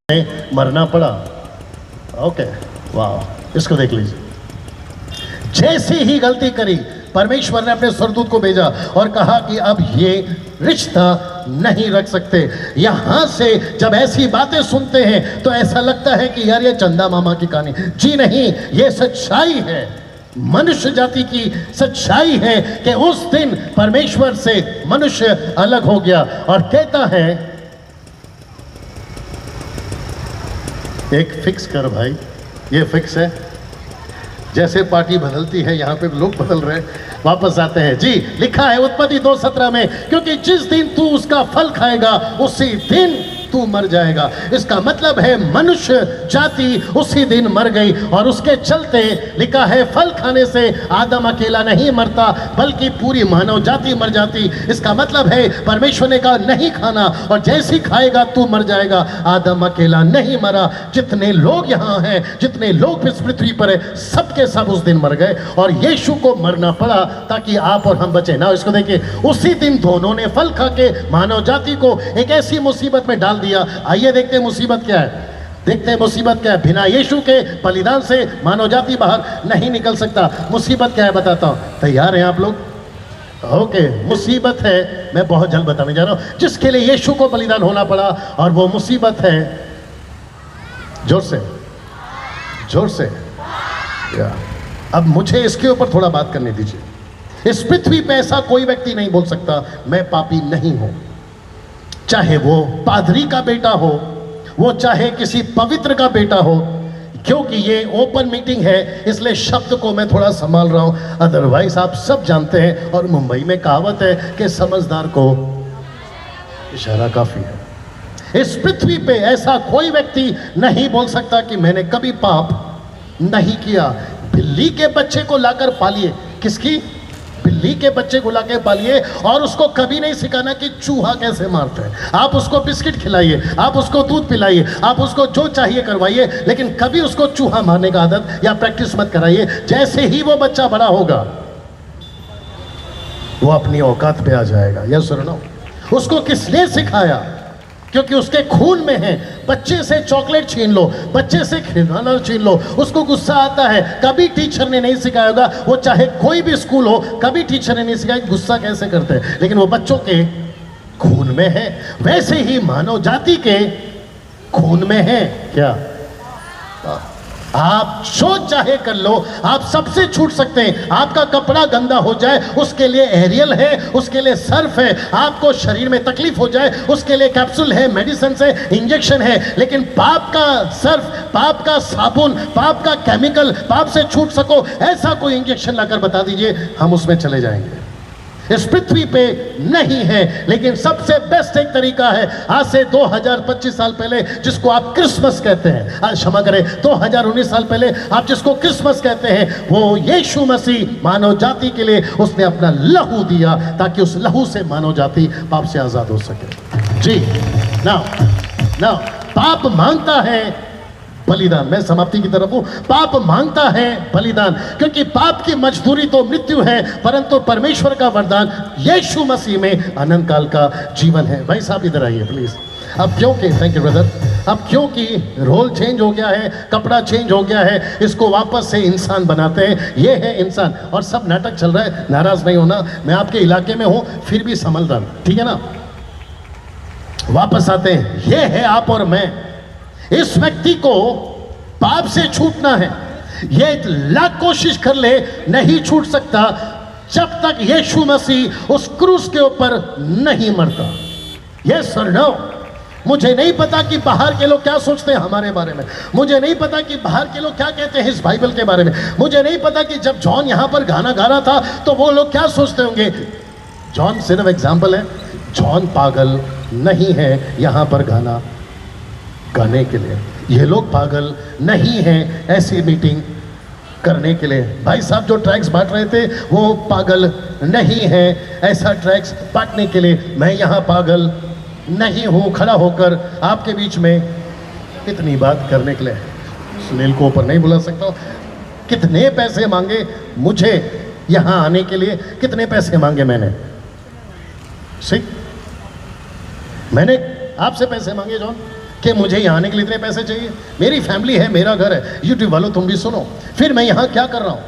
मरना पड़ा। ओके, वाह, इसको देख लीजिए। जैसे ही गलती करी, परमेश्वर ने अपने स्वर्गदूत को भेजा और कहा कि अब ये रिश्ता नहीं रख सकते। यहां से जब ऐसी बातें सुनते हैं तो ऐसा लगता है कि यार ये चंदा मामा की कहानी। जी नहीं, ये सच्चाई है, मनुष्य जाति की सच्चाई है कि उस दिन परमेश्वर से मनुष्य अलग हो गया और कहता है एक फिक्स कर भाई, ये फिक्स है। जैसे पार्टी बदलती है, यहाँ पे लोग बदल रहे हैं, वापस आते हैं। जी, लिखा है उत्पत्ति 2:17 में, क्योंकि जिस दिन तू उसका फल खाएगा उसी दिन तू मर जाएगा। इसका मतलब है मनुष्य जाति उसी दिन मर गई। और उसके चलते लिखा है फल खाने से आदम अकेला नहीं मरता बल्कि पूरी मानव जाति मर जाती। इसका मतलब है परमेश्वर ने कहा नहीं खाना, और जैसे ही खाएगा तू मर जाएगा। आदम अकेला नहीं मरा, जितने लोग यहाँ हैं, जितने लोग इस पृथ्वी पर है, सबके सब उस दिन मर गए और यीशु को मरना पड़ा ताकि आप और हम बचे ना। इसको देखिए, उसी दिन दोनों ने फल खा के मानव जाति को एक ऐसी मुसीबत में डाल दिया। आइए देखते हैं मुसीबत क्या है, देखते हैं मुसीबत क्या है। बिना यीशु के बलिदान से मानव जाति बाहर नहीं निकल सकता। मुसीबत क्या है बताता हूं, तैयार हैं आप लोग? ओके, मुसीबत है, मैं बहुत जल्द बताने जा रहा हूं, जिसके लिए यीशु को बलिदान होना पड़ा। और वो मुसीबत है, जोर से जोर से या। अब मुझे इसके ऊपर थोड़ा बात करने दीजिए। इस पृथ्वी पे ऐसा कोई व्यक्ति नहीं बोल सकता मैं पापी नहीं हूं, चाहे वो पादरी का बेटा हो, वो चाहे किसी पवित्र का बेटा हो। क्योंकि ये ओपन मीटिंग है इसलिए शब्द को मैं थोड़ा संभाल रहा हूं, अदरवाइज आप सब जानते हैं। और मुंबई में कहावत है कि समझदार को इशारा काफी है। इस पृथ्वी पे ऐसा कोई व्यक्ति नहीं बोल सकता कि मैंने कभी पाप नहीं किया। बिल्ली के बच्चे को लाकर पालिए, किसकी? बिल्ली के बच्चे को लाकर पालिए, और उसको कभी नहीं सिखाना कि चूहा कैसे मारते हैं। आप उसको बिस्किट खिलाइए, आप उसको दूध पिलाइए, आप उसको जो चाहिए करवाइए, लेकिन कभी उसको चूहा मारने का आदत या प्रैक्टिस मत कराइए। जैसे ही वो बच्चा बड़ा होगा वो अपनी औकात पे आ जाएगा। यह सुनो, उसको किसने सिखाया? क्योंकि उसके खून में है। बच्चे से चॉकलेट छीन लो, बच्चे से खिलौना छीन लो, उसको गुस्सा आता है। कभी टीचर ने नहीं सिखाया होगा, वो चाहे कोई भी स्कूल हो, कभी टीचर ने नहीं सिखाया गुस्सा कैसे करते हैं, लेकिन वो बच्चों के खून में है। वैसे ही मानव जाति के खून में है। क्या आप जो चाहे कर लो, आप सबसे छूट सकते हैं। आपका कपड़ा गंदा हो जाए उसके लिए एरियल है, उसके लिए सर्फ है। आपको शरीर में तकलीफ हो जाए उसके लिए कैप्सूल है, मेडिसिन है, इंजेक्शन है। लेकिन पाप का सर्फ, पाप का साबुन, पाप का केमिकल, पाप से छूट सको ऐसा कोई इंजेक्शन लाकर बता दीजिए, हम उसमें चले जाएंगे। इस पृथ्वी पे नहीं है। लेकिन सबसे बेस्ट एक तरीका है, आज से 2025 साल पहले जिसको आप क्रिसमस कहते हैं, आज क्षमा करें 2019 साल पहले आप जिसको क्रिसमस कहते हैं, वो यीशु मसीह मानव जाति के लिए उसने अपना लहू दिया ताकि उस लहू से मानव जाति पाप से आजाद हो सके। जी, नाउ पाप मांगता है बलिदान। मैं समाप्ति की तरफ हूं। पाप मांगता है बलिदान, क्योंकि पाप की मजदूरी तो मृत्यु है, परंतु परमेश्वर का वरदान यीशु मसीह में अनंत काल का जीवन है। भाई साहब इधर आइए प्लीज। अब क्योंकि, थैंक यू ब्रदर, अब क्योंकि रोल चेंज हो गया है, कपड़ा चेंज हो गया है, इसको वापस से इंसान बनाते हैं। ये है इंसान, और सब नाटक चल रहा है, नाराज नहीं होना। मैं आपके इलाके में हूं फिर भी संभल रहा हूं, ठीक है ना? वापस आते हैं। ये है आप और मैं। इस व्यक्ति को पाप से छूटना है, ये लाख कोशिश कर ले नहीं छूट सकता जब तक यीशु मसीह उस क्रूस के ऊपर नहीं मरता। यस और नो? मुझे नहीं पता कि बाहर के लोग क्या सोचते हैं हमारे बारे में, मुझे नहीं पता कि बाहर के लोग क्या कहते हैं इस बाइबल के बारे में, मुझे नहीं पता कि जब जॉन यहां पर गाना गा रहा था तो वो लोग क्या सोचते होंगे। जॉन सिर्फ एग्जाम्पल है, जॉन पागल नहीं है यहां पर गाना गाने के लिए। ये लोग पागल नहीं हैं ऐसी मीटिंग करने के लिए। भाई साहब जो ट्रैक्स बांट रहे थे वो पागल नहीं है ऐसा ट्रैक्स बांटने के लिए। मैं यहाँ पागल नहीं हूँ खड़ा होकर आपके बीच में इतनी बात करने के लिए। सुनील को ऊपर नहीं बुला सकता। कितने पैसे मांगे मुझे यहाँ आने के लिए, कितने पैसे मांगे मैंने? मैंने आपसे पैसे मांगे जॉन? कि मुझे यहाँ आने के लिए इतने पैसे चाहिए? मेरी फैमिली है, मेरा घर है। यूट्यूब वालों तुम भी सुनो, फिर मैं यहाँ क्या कर रहा हूँ?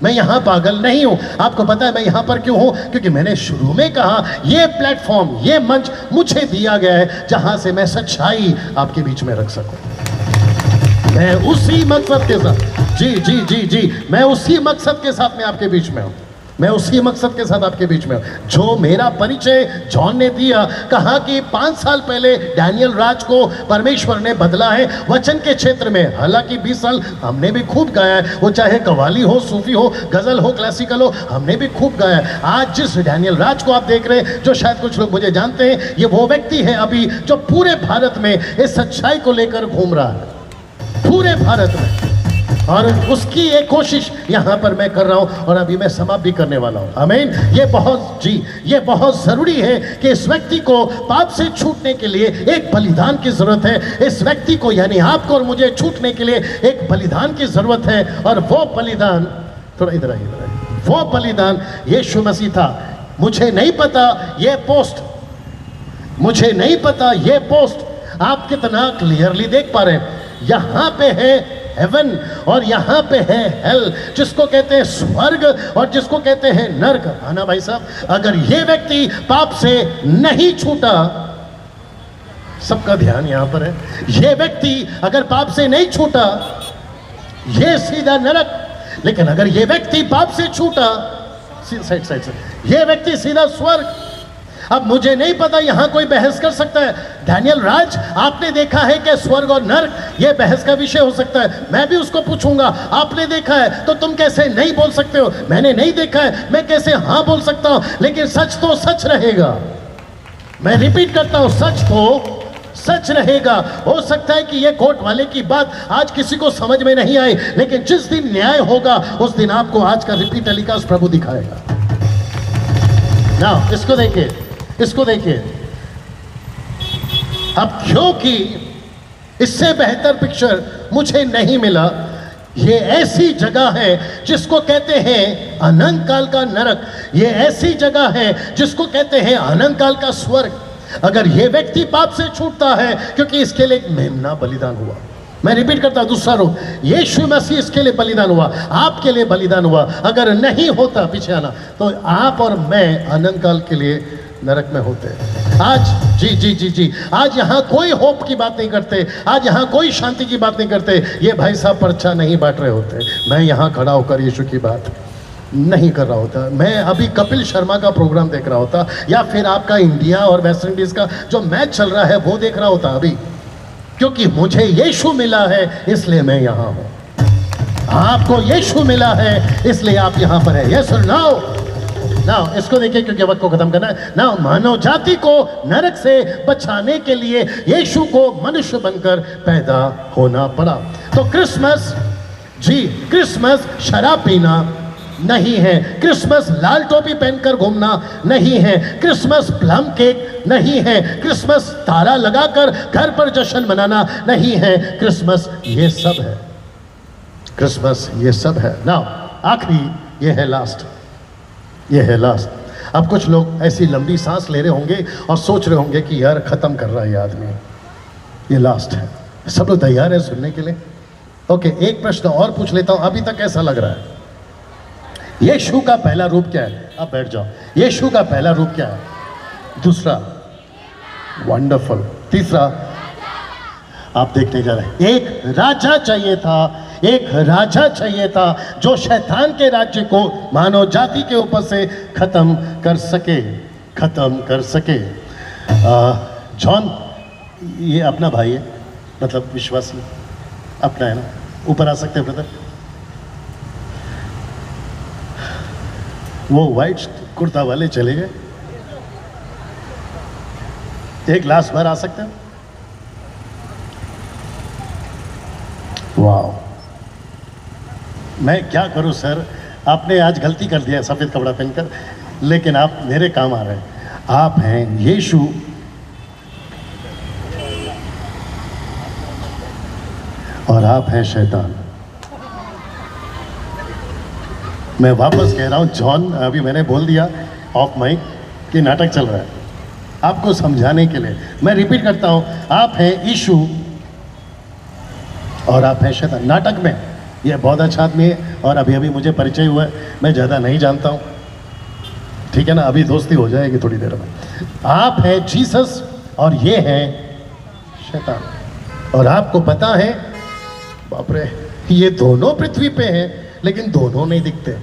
मैं यहाँ पागल नहीं हूँ। आपको पता है मैं यहाँ पर क्यों हूँ? क्योंकि मैंने शुरू में कहा ये प्लेटफॉर्म, ये मंच मुझे दिया गया है जहाँ से मैं सच्चाई आपके बीच में रख सकूँ। मैं उसी मकसद के साथ, जी जी जी जी, मैं उसी मकसद के साथ मैं आपके बीच में हूँ। मैं उसी मकसद के साथ आपके बीच में हूं। जो मेरा परिचय जॉन ने दिया, कहा कि 5 साल पहले डैनियल राज को परमेश्वर ने बदला है वचन के क्षेत्र में। हालांकि 20 साल हमने भी खूब गाया है, वो चाहे कव्वाली हो, सूफी हो, गजल हो, क्लासिकल हो, हमने भी खूब गाया है। आज जिस डैनियल राज को आप देख रहे हैं, जो शायद कुछ लोग मुझे जानते हैं, ये वो व्यक्ति है अभी जो पूरे भारत में इस सच्चाई को लेकर घूम रहा है, पूरे भारत में। और उसकी एक कोशिश यहाँ पर मैं कर रहा हूँ और अभी मैं समाप्त भी करने वाला हूँ। आमीन। ये बहुत ज़रूरी है कि इस व्यक्ति को पाप से छूटने के लिए एक बलिदान की ज़रूरत है। इस व्यक्ति को यानी आपको और मुझे छूटने के लिए एक बलिदान की ज़रूरत है। और वो बलिदान, थोड़ा इधर आइए, वो बलिदान यीशु मसीह था। मुझे नहीं पता ये पोस्ट, मुझे नहीं पता ये पोस्ट आप कितना क्लियरली देख पा रहे हैं। यहाँ पे है हेवन और यहाँ पे है हेल, जिसको कहते हैं स्वर्ग और जिसको कहते हैं नरक। आना भाई साहब, अगर ये व्यक्ति पाप से नहीं छूटा, सबका ध्यान यहाँ पर है, ये व्यक्ति अगर पाप से नहीं छूटा, ये सीधा नरक। लेकिन अगर ये व्यक्ति पाप से छूटा, साइड से, ये व्यक्ति सीधा स्वर्ग। अब मुझे नहीं पता यहाँ कोई बहस कर सकता है, डैनियल राज आपने देखा है कि स्वर्ग और नर्क, ये बहस का विषय हो सकता है। मैं भी उसको पूछूंगा, आपने देखा है तो तुम कैसे नहीं बोल सकते हो? मैंने नहीं देखा है, मैं कैसे हाँ बोल सकता हूँ? लेकिन सच तो सच रहेगा। मैं रिपीट करता हूँ, सच तो सच रहेगा। हो सकता है कि ये कोर्ट वाले की बात आज किसी को समझ में नहीं आई, लेकिन जिस दिन न्याय होगा उस दिन आपको आज का रिपीट टेलीकास्ट प्रभु दिखाएगा ना। इसको देखिए, इसको देखिए। अब क्योंकि इससे बेहतर पिक्चर मुझे नहीं मिला, ये ऐसी जगह है जिसको कहते हैं अनंत काल का नरक, ये ऐसी जगह है जिसको कहते हैं अनंत काल का स्वर्ग। अगर ये व्यक्ति पाप से छूटता है, क्योंकि इसके लिए एक मेमना बलिदान हुआ, मैं रिपीट करता हूं, दूसरा रूप, यीशु मसीह इसके लिए बलिदान हुआ, आपके लिए बलिदान हुआ। अगर नहीं होता, पीछे आना, तो आप और मैं अनंत काल के लिए नरक में होते। आज जी जी जी जी, आज यहाँ कोई होप की बात नहीं करते, आज यहाँ कोई शांति की बात नहीं करते। ये भाई साहब पर्चा नहीं बांट रहे होते, मैं यहाँ खड़ा होकर यीशु की बात नहीं कर रहा होता। मैं अभी कपिल शर्मा का प्रोग्राम देख रहा होता, या फिर आपका इंडिया और वेस्ट इंडीज का जो मैच चल रहा है वो देख रहा होता अभी। क्योंकि मुझे यीशु मिला है इसलिए मैं यहाँ हूँ, आपको यीशु मिला है इसलिए आप यहाँ पर है। यस और नो? नाउ इसको देखिए, क्योंकि वक्त को खत्म करना है। नाउ मानव जाति को नरक से बचाने के लिए यीशु को मनुष्य बनकर पैदा होना पड़ा। तो क्रिसमस, जी क्रिसमस शराब पीना नहीं है, क्रिसमस लाल टोपी पहनकर घूमना नहीं है, क्रिसमस प्लम केक नहीं है, क्रिसमस तारा लगाकर घर पर जश्न मनाना नहीं है। क्रिसमस ये सब है, क्रिसमस ये सब है। नाउ आखिरी ये है लास्ट, ये है लास्ट। अब कुछ लोग ऐसी लंबी सांस ले रहे होंगे और सोच रहे होंगे कि यार खत्म कर रहा है ये आदमी, ये लास्ट है। सब लोग तैयार है सुनने के लिए? ओके, एक प्रश्न और पूछ लेता हूं, अभी तक कैसा लग रहा है? यीशु का पहला रूप क्या है? अब बैठ जाओ। यीशु का पहला रूप क्या है? दूसरा वंडरफुल, तीसरा आप देखने जा रहे हैं, एक राजा चाहिए था, एक राजा चाहिए था जो शैतान के राज्य को मानव जाति के ऊपर से खत्म कर सके, खत्म कर सके। जॉन ये अपना भाई है, मतलब विश्वासी अपना है ना, ऊपर आ सकते हैं ब्रदर? वो वाइट कुर्ता वाले चले गए, एक ग्लास भर आ सकते हैं? वाह, मैं क्या करूं सर, आपने आज गलती कर दिया सफेद कपड़ा पहनकर, लेकिन आप मेरे काम आ रहे हैं। आप हैं यीशु, और आप हैं शैतान। मैं वापस कह रहा हूं, जॉन अभी मैंने बोल दिया ऑफ माइक कि नाटक चल रहा है, आपको समझाने के लिए मैं रिपीट करता हूं, आप हैं यीशु और आप हैं शैतान। नाटक में ये बहुत अच्छा आदमी है और अभी अभी मुझे परिचय हुआ है, मैं ज़्यादा नहीं जानता हूँ, ठीक है ना, अभी दोस्ती हो जाएगी थोड़ी देर में। आप हैं जीसस और ये हैं शैतान। और आपको पता है, बाप रे, ये दोनों पृथ्वी पे हैं लेकिन दोनों नहीं दिखते।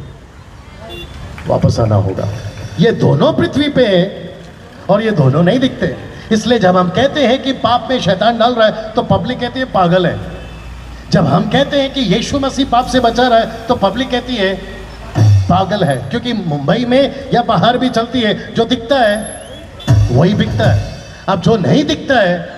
वापस आना होगा। ये दोनों पृथ्वी पे हैं और ये दोनों नहीं दिखते। इसलिए जब हम कहते हैं कि पाप में शैतान डाल रहा है तो पब्लिक कहती है पागल है। जब हम कहते हैं कि यीशु मसीह पाप से बचा रहा है तो पब्लिक कहती है पागल है। क्योंकि मुंबई में या बाहर भी चलती है, जो दिखता है वही बिकता है। अब जो नहीं दिखता है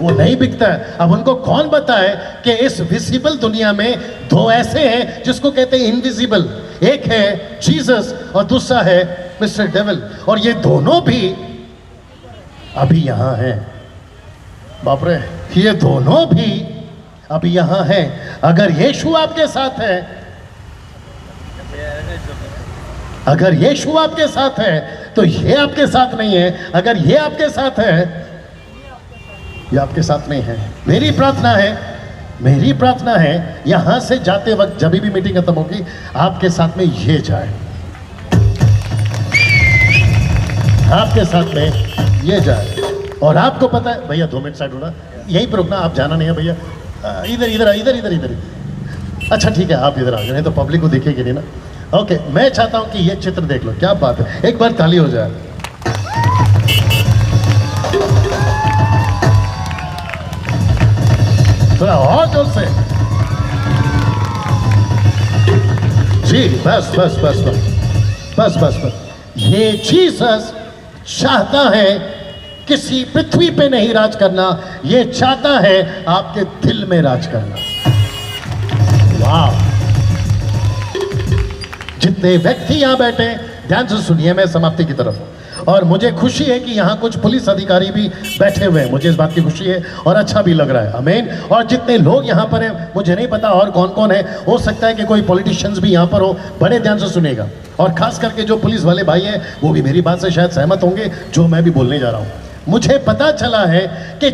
वो नहीं बिकता है। अब उनको कौन बताए कि इस विजिबल दुनिया में दो ऐसे हैं जिसको कहते हैं इनविजिबल। एक है जीसस और दूसरा है मिस्टर डेविल। और ये दोनों भी अभी यहां हैं। बाप रे, ये दोनों भी अभी यहां हैं। अगर यीशु आपके साथ है, अगर यीशु आपके साथ है तो ये आपके साथ नहीं है। अगर ये आपके साथ है, ये आपके साथ नहीं है। मेरी प्रार्थना है यहां से जाते वक्त, जब भी मीटिंग खत्म होगी, आपके साथ में ये जाए, आपके साथ में ये जाए। और आपको पता है भैया, 2 मिनट साइड होना, यहीं पर रुकना, आप जाना नहीं है भैया। इधर इधर इधर इधर इधर। अच्छा ठीक है, आप इधर आ जाए, नहीं तो पब्लिक को दिखेगी नहीं ना। ओके, मैं चाहता हूं कि ये चित्र देख लो। क्या बात है, एक बार ताली हो जाए। थोड़ा और जोर से। जी, बस बस बस बस बस बस बस। ये जीसस चाहता है किसी पृथ्वी पे नहीं राज करना, ये चाहता है आपके दिल में राज करना। वाह! जितने व्यक्ति यहां बैठे, ध्यान से सुनिए, मैं समाप्ति की तरफ हूं। और मुझे खुशी है कि यहाँ कुछ पुलिस अधिकारी भी बैठे हुए हैं, मुझे इस बात की खुशी है और अच्छा भी लग रहा है। आमीन। और जितने लोग यहाँ पर हैं, मुझे नहीं पता और कौन कौन है, हो सकता है कि कोई पॉलिटिशियंस भी यहाँ पर हो। बड़े ध्यान से सुनिएगा। और खास करके जो पुलिस वाले भाई हैं वो भी मेरी बात से शायद सहमत होंगे जो मैं भी बोलने जा रहा हूँ। मुझे पता चला है कि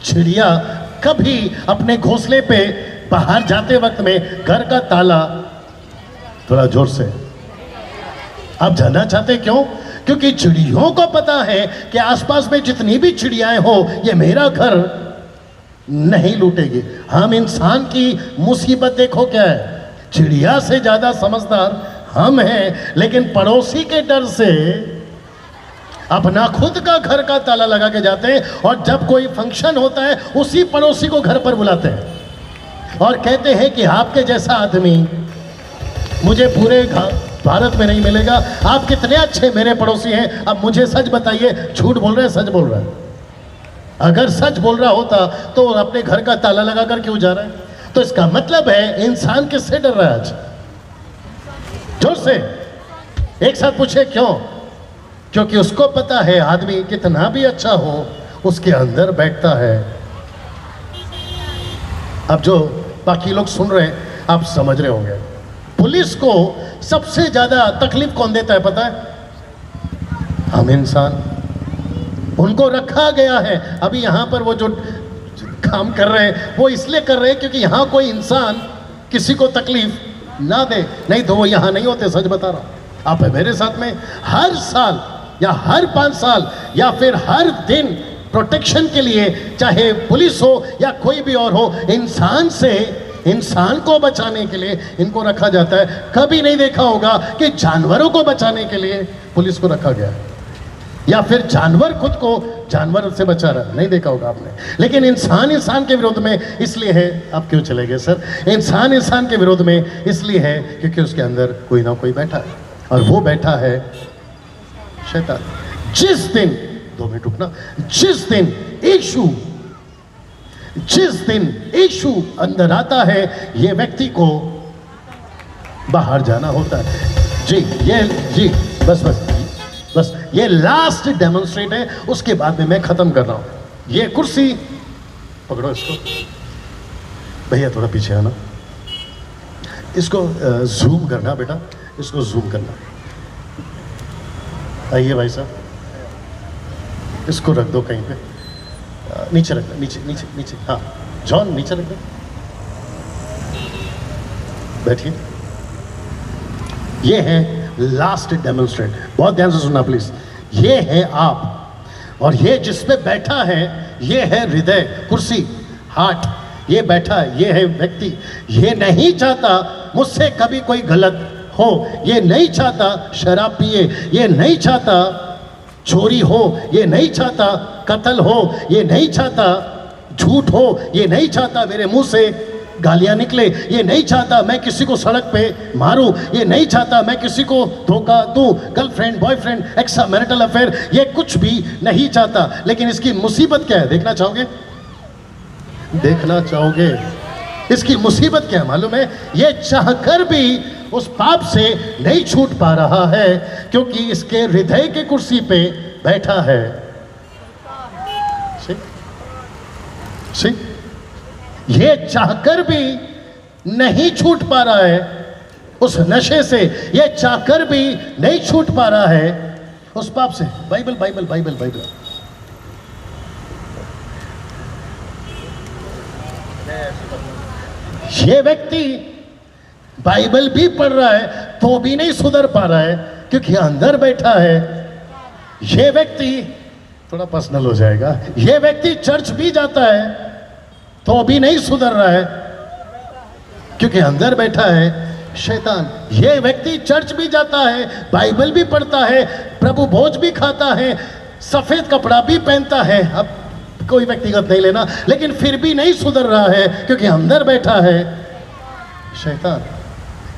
चिड़िया कभी अपने घोंसले पे बाहर जाते वक्त में घर का ताला, थोड़ा जोर से, आप जानना चाहते क्यों? क्योंकि चिड़ियों को पता है कि आसपास में जितनी भी चिड़ियाएं हो, ये मेरा घर नहीं लूटेगी। हम इंसान की मुसीबत देखो क्या है, चिड़िया से ज्यादा समझदार हम हैं, लेकिन पड़ोसी के डर से अपना खुद का घर का ताला लगा के जाते हैं। और जब कोई फंक्शन होता है, उसी पड़ोसी को घर पर बुलाते हैं और कहते हैं कि आपके जैसा आदमी मुझे पूरे भारत में नहीं मिलेगा। आप कितने अच्छे मेरे पड़ोसी हैं। अब मुझे सच बताइए, झूठ बोल रहे हैं, सच बोल रहा है? अगर सच बोल रहा होता तो अपने घर का ताला लगा कर क्यों जा रहा है? तो इसका मतलब है इंसान किससे डर रहा है आज? जोर से एक साथ पूछे क्यों? क्योंकि उसको पता है आदमी कितना भी अच्छा हो, उसके अंदर बैठता है। अब जो बाकी लोग सुन रहे हैं, आप समझ रहे होंगे। पुलिस को सबसे ज्यादा तकलीफ कौन देता है पता है? हम इंसान। उनको रखा गया है। अभी यहां पर वो जो काम कर रहे हैं वो इसलिए कर रहे हैं क्योंकि यहां कोई इंसान किसी को तकलीफ ना दे, नहीं तो वो यहां नहीं होते। सच बता रहा हूं। आप है मेरे साथ में, हर साल या हर 5 साल या फिर हर दिन प्रोटेक्शन के लिए, चाहे पुलिस हो या कोई भी और हो, इंसान को बचाने के लिए इनको रखा जाता है। कभी नहीं देखा होगा कि जानवरों को बचाने के लिए पुलिस को रखा गया है, या फिर जानवर खुद को जानवर से बचा रहा, नहीं देखा होगा आपने। लेकिन इंसान के विरोध में इसलिए है। आप क्यों चले गए सर? इंसान के विरोध में इसलिए है क्योंकि उसके अंदर कोई ना कोई बैठा है, और वो बैठा है शैतान। जिस दिन, 2 मिनट रुकना, जिस दिन यीशु अंदर आता है, ये व्यक्ति को बाहर जाना होता है। जी बस ये लास्ट डेमोन्स्ट्रेट है, उसके बाद में मैं खत्म कर रहा हूं। ये कुर्सी पकड़ो, इसको भैया थोड़ा पीछे आना, इसको जूम करना बेटा, इसको जूम करना। आइए भाई साहब, इसको रख दो कहीं पे, नीचे रख दो, नीचे नीचे नीचे, हाँ जॉन नीचे रख दो, बैठिए। ये है लास्ट डेमोन्स्ट्रेट, बहुत ध्यान से सुनना प्लीज। ये है आप, और ये जिसपे बैठा है ये है हृदय, कुर्सी, हार्ट, ये बैठा है, ये है व्यक्ति। ये नहीं चाहता मुझसे कभी कोई गलत हो, ये नहीं चाहता शराब पिए, ये नहीं चाहता चोरी हो, ये नहीं चाहता कत्ल हो, ये नहीं चाहता झूठ हो, ये नहीं चाहता मेरे मुंह से गालियां निकले, ये नहीं चाहता मैं किसी को सड़क पे मारूं, ये नहीं चाहता मैं किसी को धोखा दूं, girlfriend boyfriend extra marital affair, ये कुछ भी नहीं चाहता। लेकिन इसकी मुसीबत क्या है, देखना चाहोगे? देखना चाहोगे? इसकी मुसीबत क्या है मालूम है? ये चाहकर भी उस पाप से नहीं छूट पा रहा है, क्योंकि इसके हृदय के कुर्सी पे बैठा है। सी? ये चाहकर भी नहीं छूट पा रहा है उस नशे से, ये चाहकर भी नहीं छूट पा रहा है उस पाप से। बाइबल बाइबल बाइबल बाइबल, ये व्यक्ति बाइबल भी पढ़ रहा है तो भी नहीं सुधर पा रहा है, क्योंकि अंदर बैठा है। ये व्यक्ति, थोड़ा पर्सनल हो जाएगा, ये व्यक्ति चर्च भी जाता है तो भी नहीं सुधर रहा है, क्योंकि अंदर बैठा है शैतान। ये व्यक्ति चर्च भी जाता है, बाइबल भी पढ़ता है, प्रभु भोज भी खाता है, सफेद कपड़ा भी पहनता है, अब कोई व्यक्तिगत नहीं लेना, लेकिन फिर भी नहीं सुधर रहा है, क्योंकि अंदर बैठा है शैतान।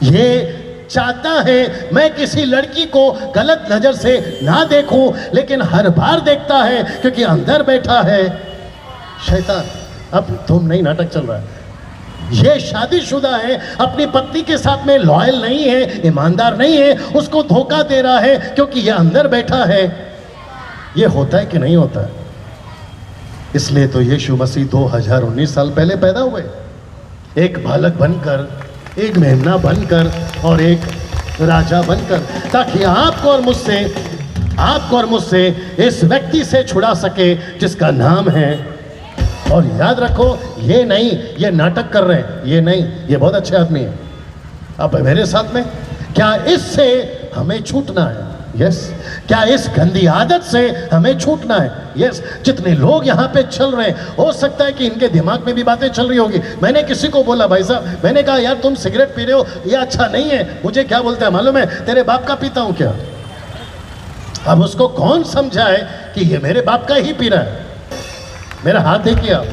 ये चाहता है मैं किसी लड़की को गलत नजर से ना देखूं, लेकिन हर बार देखता है, क्योंकि अंदर बैठा है शैतान। अब तुम नहीं, नाटक चल रहा है। ये शादीशुदा है, अपनी पत्नी के साथ में लॉयल नहीं है, ईमानदार नहीं है, उसको धोखा दे रहा है, क्योंकि ये अंदर बैठा है। ये होता है कि नहीं होता है? इसलिए तो यीशु मसीह 2019 साल पहले पैदा हुए, एक बालक बनकर, एक मेमना बनकर और एक राजा बनकर, ताकि आपको और मुझसे इस व्यक्ति से छुड़ा सके जिसका नाम है। और याद रखो, ये नहीं ये नाटक कर रहे हैं, ये नहीं, ये बहुत अच्छे आदमी है। अब मेरे साथ में, क्या इससे हमें छूटना है? यस। क्या इस गंदी आदत से हमें छूटना है? यस। जितने लोग यहाँ पे चल रहे हैं, हो सकता है कि इनके दिमाग में भी बातें चल रही होगी। मैंने किसी को बोला, भाई साहब, मैंने कहा यार तुम सिगरेट पी रहे हो, ये अच्छा नहीं है। मुझे क्या बोलता है मालूम है? तेरे बाप का पीता हूँ क्या? अब उसको कौन समझाए कि ये मेरे बाप का ही पी रहा है? मेरा हाथ देखिए आप।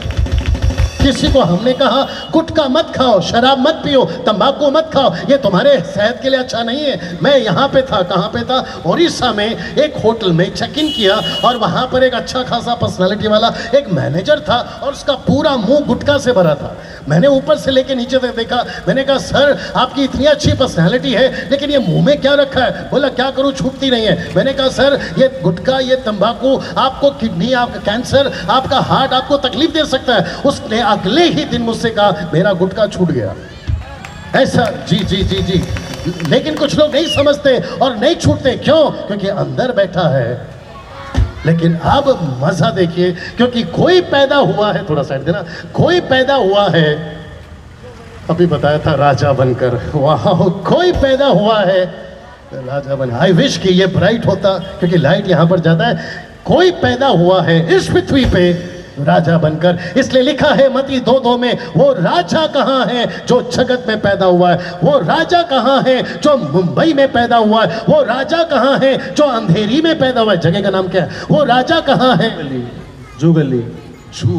किसी को हमने कहा गुटखा मत खाओ, शराब मत पियो, तंबाकू मत खाओ, ये तुम्हारे सेहत के लिए अच्छा नहीं है। मैं यहाँ पे था, कहाँ पे था? उड़ीसा में एक होटल में चेक इन किया, और वहाँ पर एक अच्छा खासा पर्सनालिटी वाला एक मैनेजर था, और उसका पूरा मुंह गुटखा से भरा था। मैंने ऊपर से लेके नीचे तक देखा। मैंने कहा सर आपकी इतनी अच्छी पर्सनालिटी है, लेकिन ये मुंह में क्या रखा है? बोला क्या करूँ, छूटती नहीं है। मैंने कहा सर ये गुटखा, ये तंबाकू आपको किडनी, आपका कैंसर, आपका हार्ट, आपको तकलीफ दे सकता है। उसने अगले ही दिन मुझसे कहा मेरा गुटखा छूट गया। ऐसा जी जी जी जी। लेकिन कुछ लोग नहीं समझते और नहीं छूटते। क्यों? क्योंकि अंदर बैठा है। लेकिन अब मजा देखिए, क्योंकि कोई पैदा हुआ है, थोड़ा साइड देना, कोई पैदा हुआ है, अभी बताया था राजा बनकर। वाह, कोई पैदा हुआ है राजा बन। आई विश कि ये ब्राइट होता, क्योंकि लाइट यहां पर ज्यादा है। कोई पैदा हुआ है इस पृथ्वी पे राजा बनकर। इसलिए लिखा है मत्ती 2:2 में, वो राजा कहाँ है जो जगत में पैदा हुआ है? वो राजा कहाँ है जो मुंबई में पैदा हुआ है? वो राजा कहाँ है जो अंधेरी में पैदा हुआ है? जगह का नाम क्या है? वो राजा कहाँ है? जू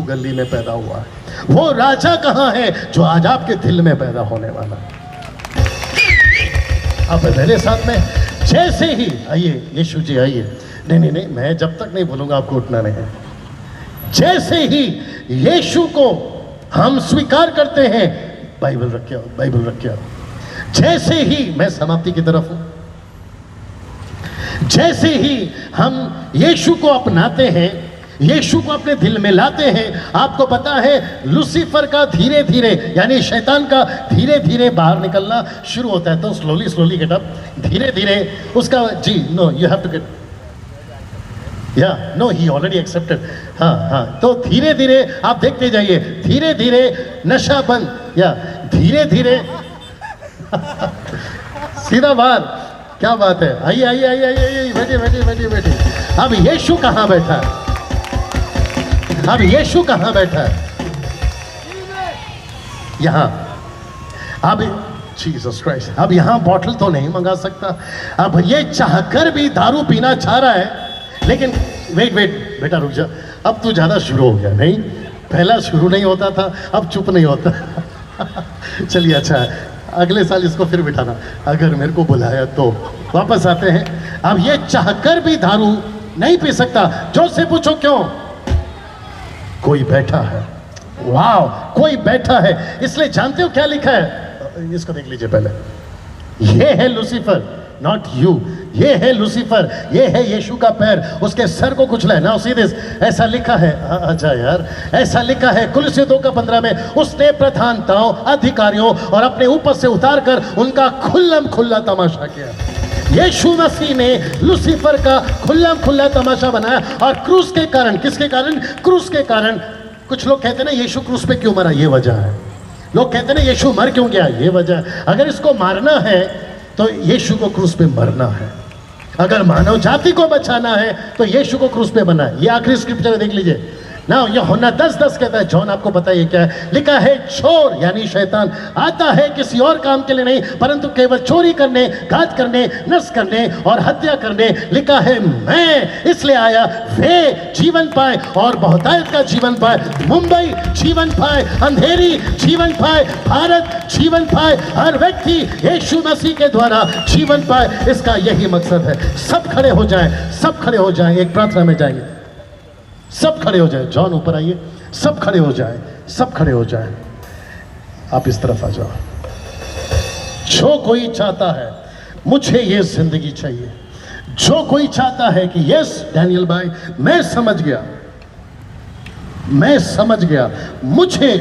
गली में पैदा हुआ है। वो राजा कहाँ है जो आज आपके दिल में पैदा होने वाला है? अब मेरे साथ में जैसे ही, आइए यीशु जी आइए। नहीं, मैं जब तक नहीं बोलूंगा आपको उठना नहीं है। जैसे ही यीशु को हम स्वीकार करते हैं, बाइबल रख के आओ, बाइबल रख के आओ। जैसे ही, मैं समाप्ति की तरफ हूं, जैसे ही हम यीशु को अपनाते हैं, यीशु को अपने दिल में लाते हैं, आपको पता है लूसीफर का धीरे धीरे, यानी शैतान का धीरे धीरे बाहर निकलना शुरू होता है। तो स्लोली गेट अप, धीरे धीरे उसका, जी no you have to get, yeah no he already accepted. हाँ हाँ, तो धीरे धीरे आप देखते जाइए, धीरे धीरे नशा बंद, या धीरे धीरे सीधा बात। क्या बात है, आइए आइए आइए आइए आइए, बैठिए बैठिए बैठिए बैठिए। अब यीशु कहाँ बैठा है? अब यीशु कहाँ बैठा है? यहाँ। अब जीसस क्राइस्ट, अब यहाँ बॉटल तो नहीं मंगा सकता। अब ये चाहकर भी दारू पीना चाह रहा है, लेकिन वेट वेट बेटा रुक जा, अब तू ज्यादा शुरू हो गया। नहीं, पहला शुरू नहीं होता था, अब चुप नहीं होता। चलिए अच्छा है, अगले साल इसको फिर बिठाना अगर मेरे को बुलाया तो। वापस आते हैं। अब ये चाहकर भी दारू नहीं पी सकता। जो से पूछो क्यों? कोई बैठा है। वाह, कोई बैठा है। इसलिए जानते हो क्या लिखा है? इसको देख लीजिए पहले। ये है लूसीफर, नॉट यू। ये है लूसीफर, ये है यीशु का पैर, उसके सर को कुचला है। ना सीधे ऐसा लिखा है। अच्छा यार, ऐसा लिखा है कुलुस्सी 2:15 में, उसने प्रधानताओं, अधिकारियों और अपने ऊपर से उतार कर उनका खुल्लम खुल्ला तमाशा किया। यीशु मसीह ने लूसीफर का खुल्लम खुल्ला तमाशा बनाया। और क्रूस के कारण, किसके कारण? क्रूस के कारण। कुछ लोग कहते हैं ना यीशु क्रूस पे क्यों मरा, ये वजह है। लोग कहते हैं ना यीशु मर क्यों गया, ये वजह है। अगर इसको मारना है तो यीशु को क्रूस पे मरना है। अगर मानव जाति को बचाना है तो यीशु को क्रूस पे बना है। ये आखिरी स्क्रिप्चर देख लीजिए ना, यूहन्ना 10:10 कहता है। जॉन आपको पता है क्या है? लिखा है, चोर यानी शैतान आता है किसी और काम के लिए नहीं, परंतु केवल चोरी करने, घात करने, नष्ट करने और हत्या करने। लिखा है, मैं इसलिए आया वे जीवन पाए और बहुतायत का जीवन पाए। मुंबई जीवन पाए, अंधेरी जीवन पाए, भारत जीवन पाए, हर व्यक्ति यीशु मसीह के द्वारा जीवन पाए। इसका यही मकसद है। सब खड़े हो जाएं, सब खड़े हो जाएं, एक प्रार्थना में जाएंगे। सब खड़े हो जाए। जॉन ऊपर आइए। सब खड़े हो जाए, सब खड़े हो जाए। आप इस तरफ आ जाओ। जो कोई चाहता है मुझे ये जिंदगी चाहिए, जो कोई चाहता है कि यस डैनियल भाई मैं समझ गया, मैं समझ गया, मुझे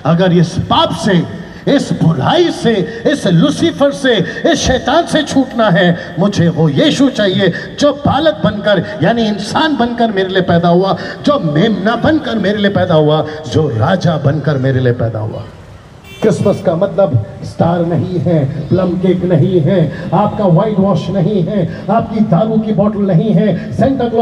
अगर इस पाप से, इस बुराई से, इस लूसीफर से, इस शैतान से छूटना है, मुझे वो यीशु चाहिए जो बालक बनकर यानी इंसान बनकर मेरे लिए पैदा हुआ, जो मेमना बनकर मेरे लिए पैदा हुआ, जो राजा बनकर मेरे लिए पैदा हुआ। क्रिसमस का मतलब स्टार नहीं है, प्लम केक नहीं है, आपका व्हाइट वॉश नहीं है, आपकी दारू की बोतल नहीं है, सेंटा क्लॉज